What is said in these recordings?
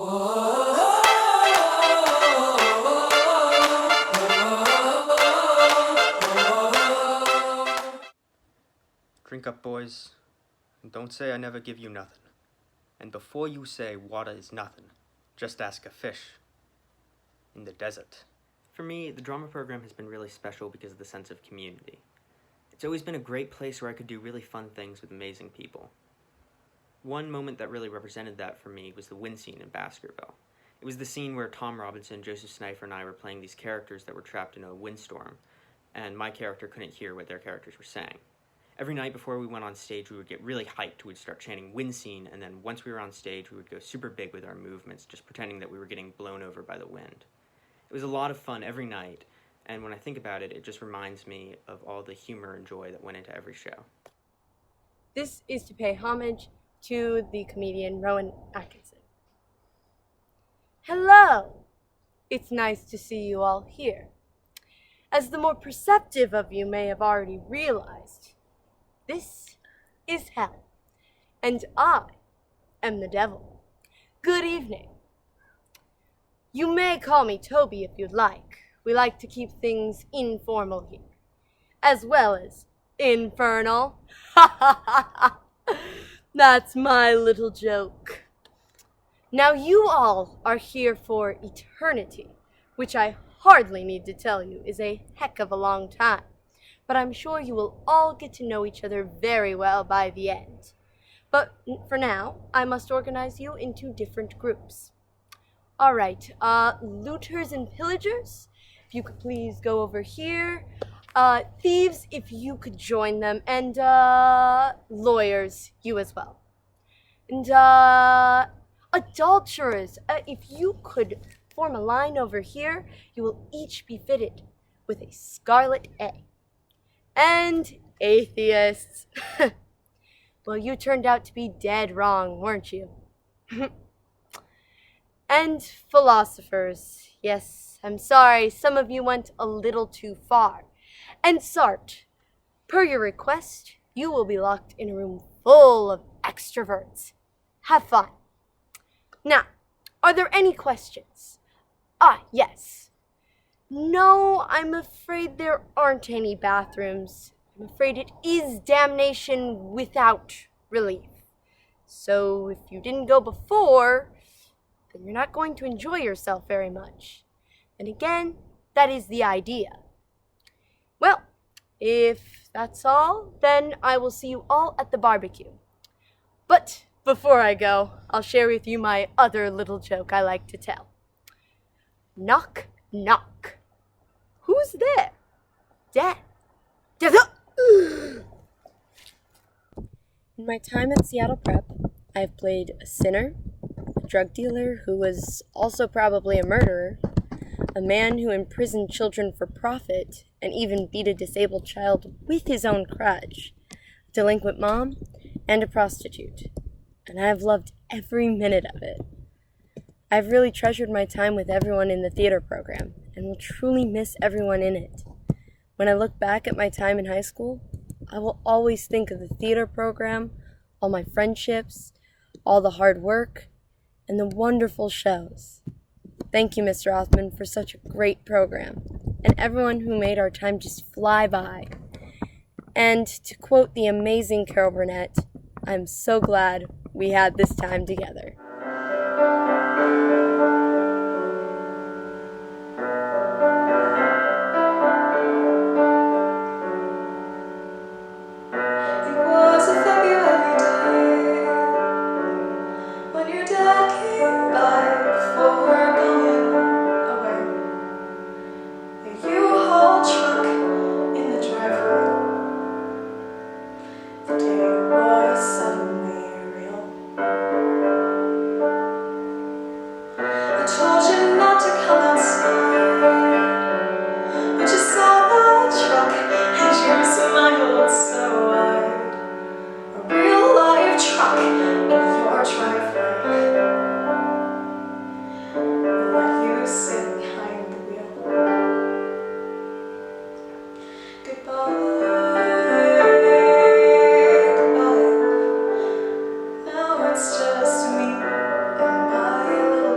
Drink up, boys, and don't say I never give you nothing. And before you say water is nothing, just ask a fish in the desert. For me, the drama program has been really special because of the sense of community. It's always been a great place where I could do really fun things with amazing people. One moment that really represented that for me was the wind scene in Baskerville. It was the scene where Tom Robinson, Joseph Snifer, and I were playing these characters that were trapped in a windstorm, and my character couldn't hear what their characters were saying. Every night before we went on stage, we would get really hyped. We would start chanting wind scene, and then once we were on stage, we would go super big with our movements, just pretending that we were getting blown over by the wind. It was a lot of fun every night, and when I think about it, it just reminds me of all the humor and joy that went into every show. This is to pay homage to the comedian Rowan Atkinson. Hello! It's nice to see you all here. As the more perceptive of you may have already realized, this is hell, and I am the devil. Good evening. You may call me Toby if you'd like. We like to keep things informal here, as well as infernal. Ha ha ha ha! That's my little joke. Now you all are here for eternity, which I hardly need to tell you is a heck of a long time. But I'm sure you will all get to know each other very well by the end. But for now, I must organize you into different groups. All right, looters and pillagers, if you could please go over here. Thieves, if you could join them. And lawyers, you as well. And adulterers, if you could form a line over here, you will each be fitted with a scarlet A. And atheists. Well, you turned out to be dead wrong, weren't you? And philosophers. Yes, I'm sorry, some of you went a little too far. And Sart, per your request, you will be locked in a room full of extroverts. Have fun. Now, are there any questions? Yes. No, I'm afraid there aren't any bathrooms. I'm afraid it is damnation without relief. So if you didn't go before, then you're not going to enjoy yourself very much. And again, that is the idea. Well, if that's all, then I will see you all at the barbecue. But before I go, I'll share with you my other little joke I like to tell. Knock, knock. Who's there? Death. In my time at Seattle Prep, I have played a sinner, a drug dealer who was also probably a murderer, a man who imprisoned children for profit and even beat a disabled child with his own crutch, a delinquent mom, and a prostitute. And I have loved every minute of it. I've really treasured my time with everyone in the theater program and will truly miss everyone in it. When I look back at my time in high school, I will always think of the theater program, all my friendships, all the hard work, and the wonderful shows. Thank you, Mr. Othman, for such a great program, and everyone who made our time just fly by. And to quote the amazing Carol Burnett, I'm so glad we had this time together. Now it's just me and my little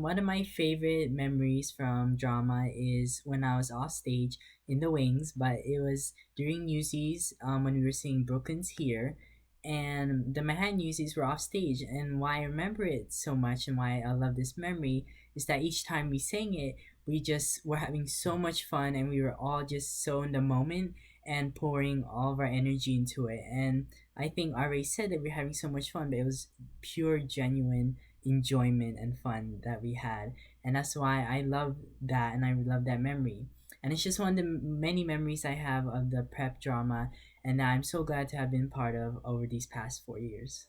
one of my favorite memories from drama is when I was off stage in the wings, but it was during Newsies when we were singing Brooklyn's Here, and the Manhattan Newsies were off stage. And why I remember it so much and why I love this memory is that each time we sang it, we just were having so much fun and we were all just so in the moment and pouring all of our energy into it. And I think I already said that we're having so much fun, but it was pure, genuine enjoyment and fun that we had. And that's why I love that and I love that memory. And it's just one of the many memories I have of the prep drama and that I'm so glad to have been part of over these past 4 years.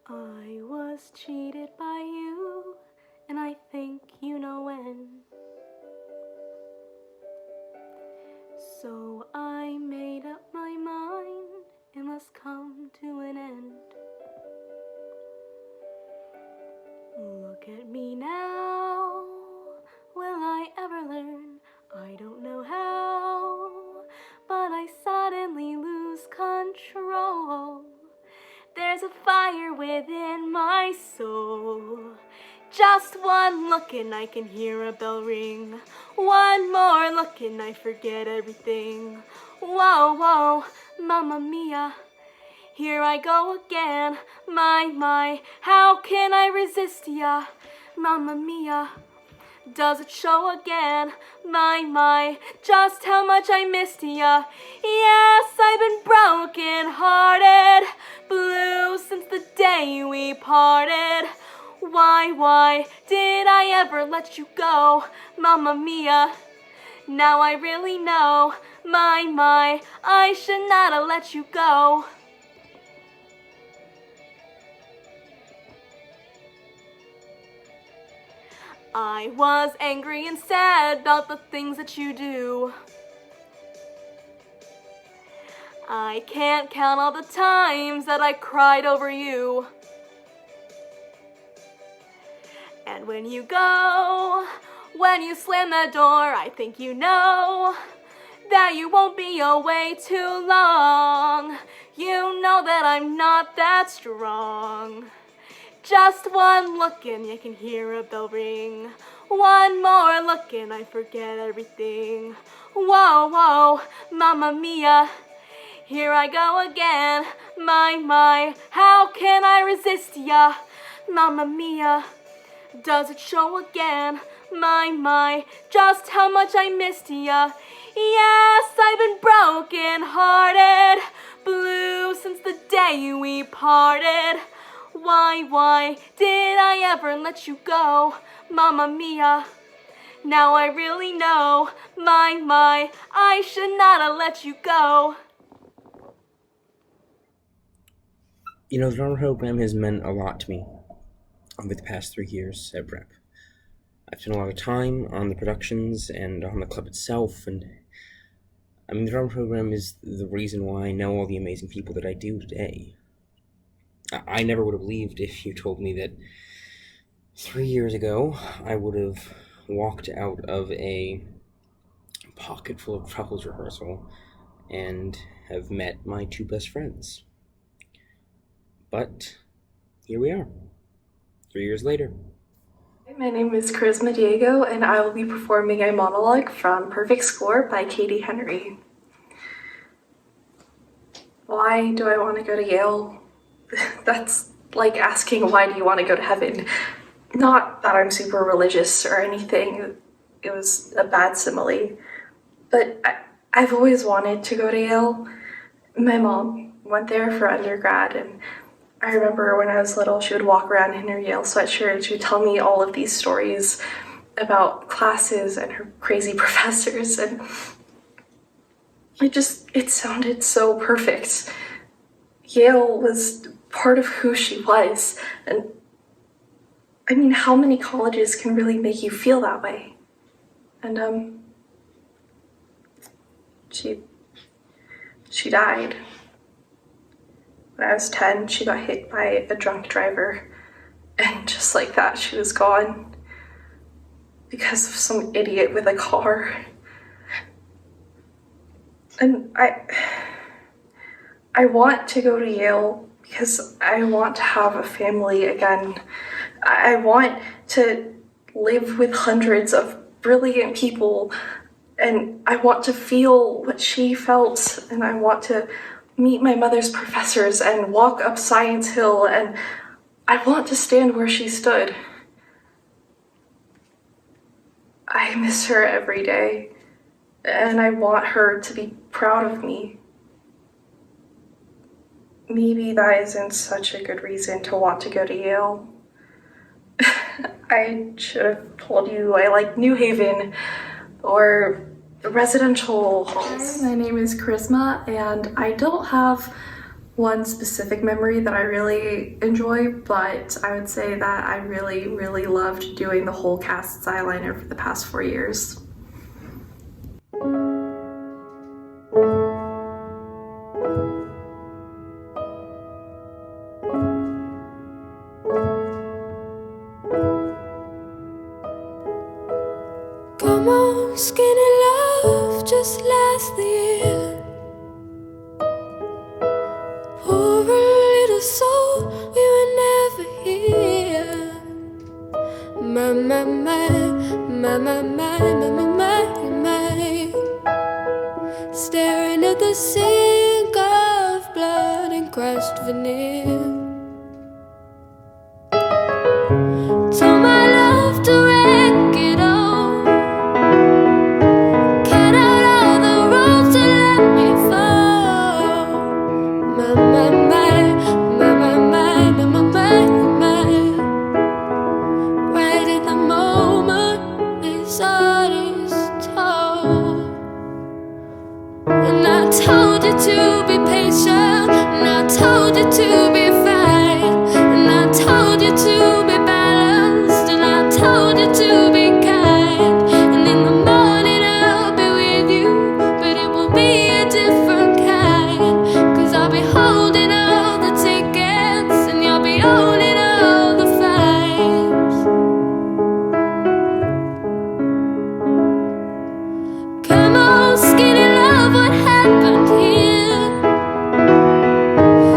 I was cheated by you, and I think you know when. So I made up my mind, it must come to an end. Look at me now, will I ever learn? I don't know how, but I suddenly lose control. There's a fire within my soul. Just one look and I can hear a bell ring. One more look and I forget everything. Whoa, whoa, mamma mia, here I go again. My, how can I resist ya? Mamma mia, does it show again? My, just how much I missed ya. Yes, I've been broken hearted, blue since the day we parted. Why did I ever let you go? Mamma mia, now I really know. My, I should not have let you go. I was angry and sad about the things that you do. I can't count all the times that I cried over you. And when you go, when you slam that door, I think you know that you won't be away too long. You know that I'm not that strong. Just one look and you can hear a bell ring. One more look and I forget everything. Whoa, whoa, mamma mia, here I go again. My, how can I resist ya? Mamma mia, does it show again? My, just how much I missed ya. Yes, I've been broken hearted, blue since the day we parted. Why did I ever let you go? Mamma mia, now I really know. My, I should not have let you go. You know, the drama program has meant a lot to me over the past 3 years at Prep. I've spent a lot of time on the productions and on the club itself, and I mean, the drama program is the reason why I know all the amazing people that I do today. I never would have believed if you told me that 3 years ago I would have walked out of a pocket full of truffles rehearsal and have met my two best friends. But here we are, 3 years later. My name is Charisma Diego, and I will be performing a monologue from Perfect Score by Katie Henry. Why do I want to go to Yale? That's like asking, why do you want to go to heaven? Not that I'm super religious or anything. It was a bad simile. But I've always wanted to go to Yale. My mom went there for undergrad, and I remember when I was little, she would walk around in her Yale sweatshirt and she would tell me all of these stories about classes and her crazy professors, and it sounded so perfect. Yale was part of who she was, and I mean, how many colleges can really make you feel that way? And she died. When I was 10, she got hit by a drunk driver, and just like that, she was gone because of some idiot with a car. And I want to go to Yale because I want to have a family again. I want to live with hundreds of brilliant people, and I want to feel what she felt, and I want to meet my mother's professors and walk up Science Hill, and I want to stand where she stood. I miss her every day, and I want her to be proud of me. Maybe that isn't such a good reason to want to go to Yale. I should have told you I like New Haven or residential halls. Hi, my name is Charisma, and I don't have one specific memory that I really enjoy, but I would say that I really, really loved doing the whole cast's eyeliner for the past 4 years. Come on, skinny love, just last the year. Poor little soul, we were never here. My, my, my, my, my, my, my, my, my. Staring at the sink of blood and crushed veneer. Told my love to wreck it all. Cut out all the roads to let me fall. My, my, my, my, my, my, my, my, my, my. Right in the moment his artist told. And I told you to be patient, and I told you to be fine, and I told you to be balanced, and I told you to be kind. And in the morning I'll be with you, but it will be a different kind. 'Cause I'll be holding all the tickets, and you'll be owning all the fines. Come on, skinny love, what happened here?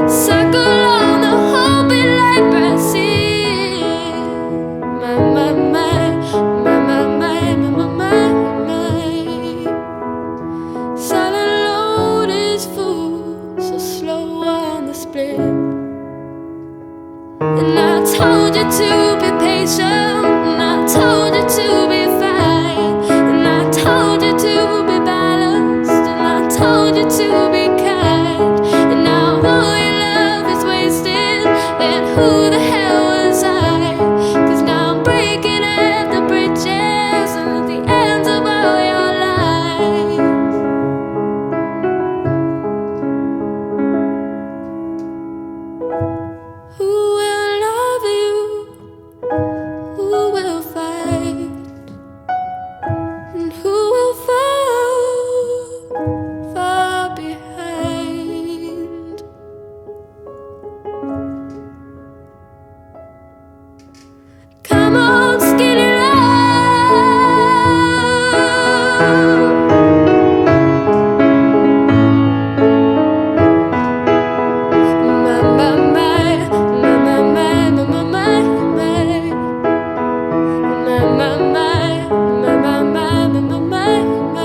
Circle on the whole bit like Brazil. My, my, my, my, my, my, my, my, my. Silent load is full, so slow on the split. And I told you to be patient, and I told you to be fine, and I told you to be balanced, and I told you to be kind. And now all your love is wasted, and who the hell was I? 'Cause now I'm breaking at the bridges and at the ends of all your lives. Who will love you? Who will fight? And who will fall far behind? Come on, skinny love. My, my, my, my, my, my, my, my, my. My, my, my, my, my, my, my, my, my.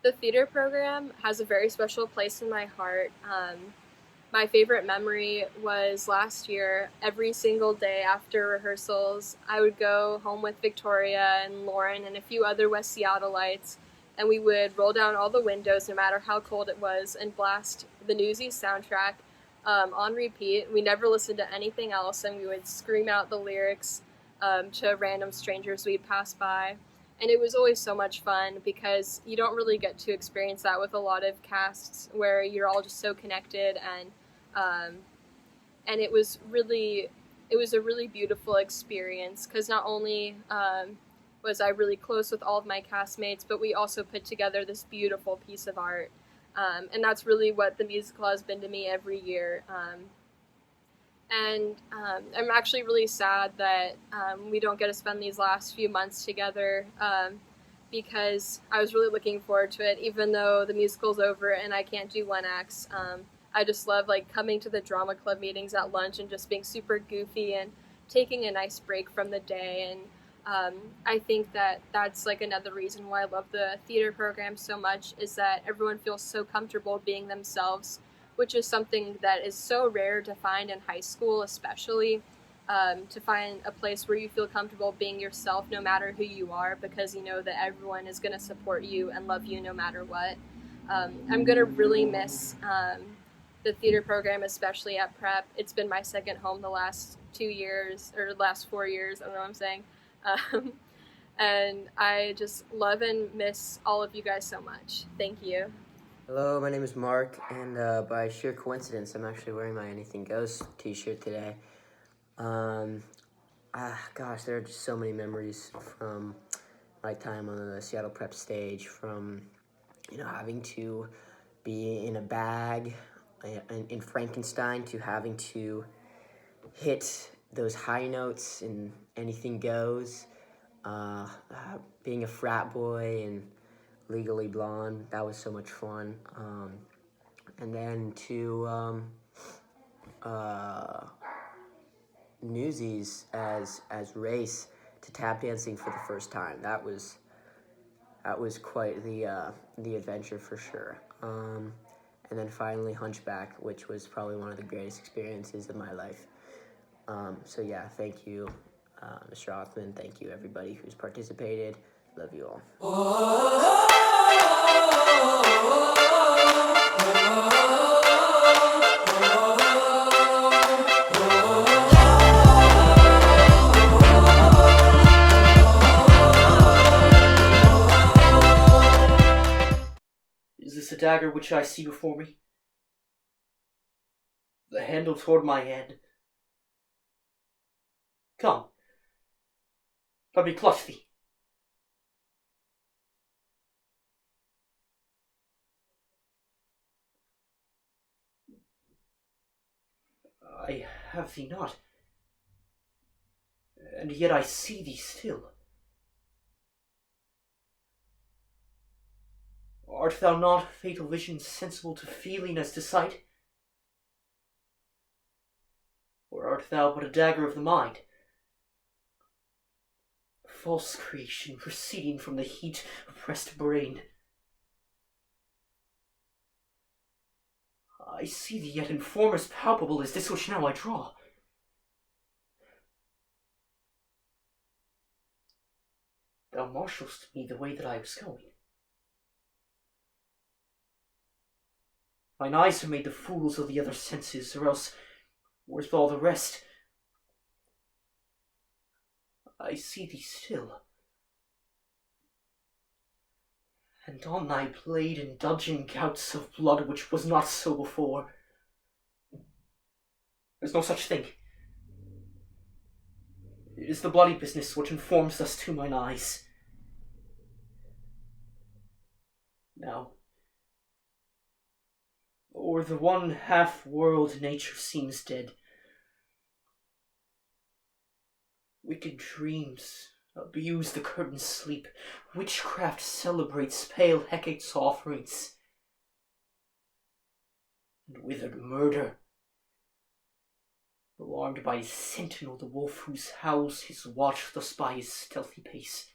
The theater program has a very special place in my heart. My favorite memory was last year. Every single day after rehearsals, I would go home with Victoria and Lauren and a few other West Seattleites, and we would roll down all the windows no matter how cold it was and blast the Newsies soundtrack on repeat. We never listened to anything else, and we would scream out the lyrics to random strangers we'd pass by. And it was always so much fun because you don't really get to experience that with a lot of casts where you're all just so connected, and it was a really beautiful experience because not only was I really close with all of my castmates, but we also put together this beautiful piece of art, and that's really what the musical has been to me every year. And I'm actually really sad that we don't get to spend these last few months together, because I was really looking forward to it, even though the musical's over and I can't do one acts. I just love like coming to the drama club meetings at lunch and just being super goofy and taking a nice break from the day. And I think that that's like another reason why I love the theater program so much, is that everyone feels so comfortable being themselves, which is something that is so rare to find in high school, especially. To find a place where you feel comfortable being yourself no matter who you are, because you know that everyone is going to support you and love you no matter what. I'm going to really miss the theater program, especially at prep. It's been my second home the last 2 years, or last 4 years, I don't know what I'm saying. Um, and I just love and miss all of you guys so much. Thank you. Hello, my name is Mark, and by sheer coincidence, I'm actually wearing my Anything Goes t-shirt today. Gosh, there are just so many memories from my time on the Seattle Prep stage, from, having to be in a bag in Frankenstein, to having to hit those high notes in Anything Goes, being a frat boy and Legally Blonde. That was so much fun. And then to Newsies as Race, to tap dancing for the first time. That was quite the adventure for sure. And then finally Hunchback, which was probably one of the greatest experiences of my life. So yeah, thank you, Mr. Othman. Thank you everybody who's participated. Love you all. Is this a dagger which I see before me? The handle toward my head. Come, let me clutch thee. I have thee not, and yet I see thee still. Art thou not, fatal vision, sensible to feeling as to sight? Or art thou but a dagger of the mind? False creation proceeding from the heat oppressed brain. I see thee yet in form as palpable as this which now I draw. Thou marshalst me the way that I was going. Mine eyes are made the fools of the other senses, or else where's all the rest? I see thee still, and on thy blade indulging gouts of blood which was not so before. There's no such thing. It is the bloody business which informs us to mine eyes. Now, o'er the one half-world nature seems dead. Wicked dreams abuse the curtain's sleep. Witchcraft celebrates pale Hecate's offerings. And withered murder, alarmed by his sentinel, the wolf whose howls his watch thus by his stealthy pace.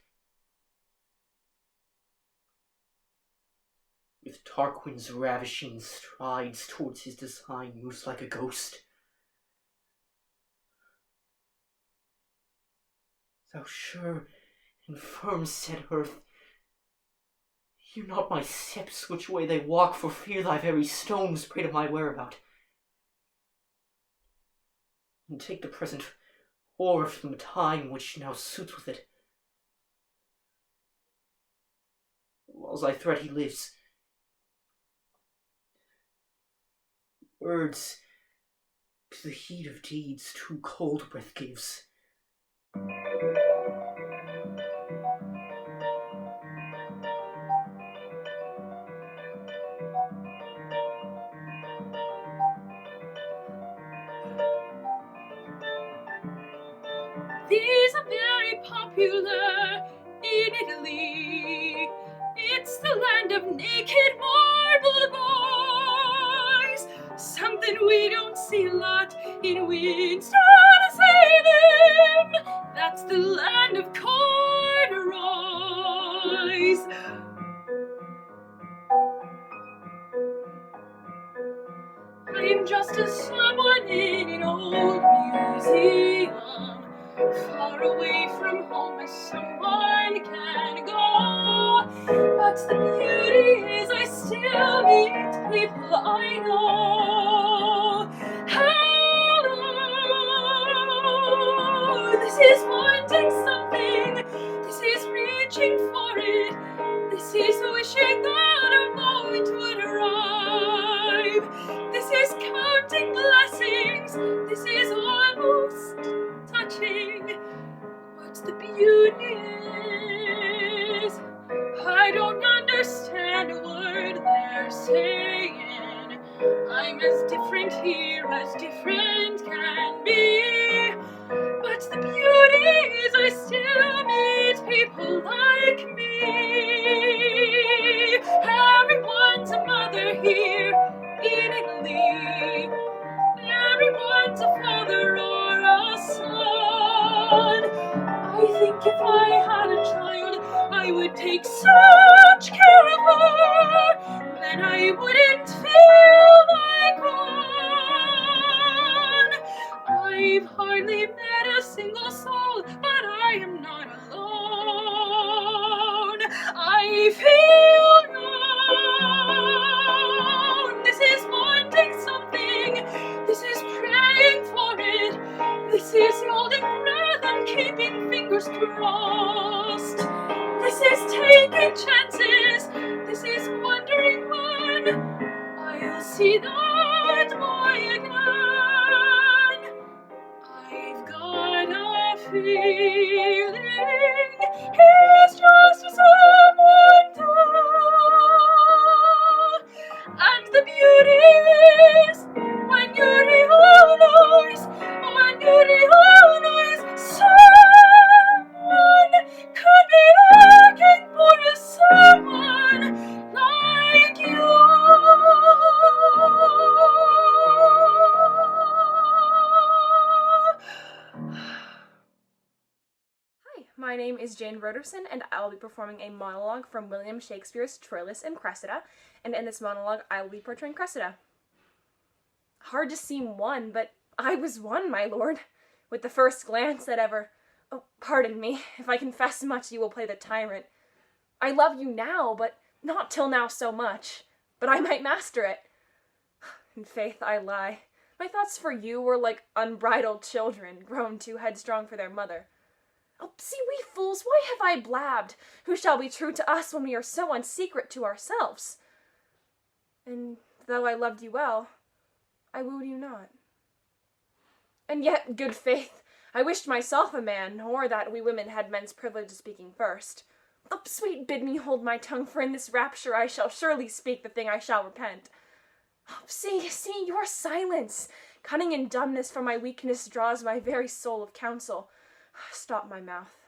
With Tarquin's ravishing strides towards his design moves like a ghost. Thou sure and firm said earth, hear not my steps which way they walk, for fear thy very stones prate of my whereabout. And take the present horror from the time which now suits with it. Whiles I threat he lives. Words to the heat of deeds too cold breath gives. These are very popular in Italy. It's the land of naked marble boys, something we don't see a lot in Winston-Salem. That's the land of corduroys. I'm just a someone in an old museum, far away from home as someone can go. But the beauty is I still meet people I know. Hello, this is wanting something, this is reaching for it, this is wishing that a moment would arrive. This is counting blessings, this is almost touching. What the beauty is, I don't understand a word they're saying. I'm as different here as different can be. But the beauty is I still meet people like me. Everyone's a mother here in Italy. Everyone's a father or a son. I think if I had a child, I would take such care of her, then I wouldn't feel like one. I've hardly met a single soul, but I am not alone. I feel known. This is wanting something, this is praying for it, this is holding breath and keeping fingers crossed. This is taking chances, this is wondering when I'll see that boy again. I've got a feeling he's just someone too. And the beauty is when you realize, when you realize someone could be looking for someone like you. Hi, my name is Jane Roderson, and I will be performing a monologue from William Shakespeare's Troilus and Cressida, and in this monologue I will be portraying Cressida. Hard to seem won, but I was won, my lord, with the first glance that ever... Oh, pardon me, if I confess much you will play the tyrant. I love you now, but not till now so much, but I might master it. In faith, I lie. My thoughts for you were like unbridled children, grown too headstrong for their mother. Oh, see, we fools, why have I blabbed? Who shall be true to us when we are so unsecret to ourselves? And though I loved you well, I wooed you not. And yet, good faith, I wished myself a man, or that we women had men's privilege of speaking first. Oh, sweet, bid me hold my tongue, for in this rapture I shall surely speak the thing I shall repent. Oh, see, your silence, cunning and dumbness from my weakness draws my very soul of counsel. Stop my mouth.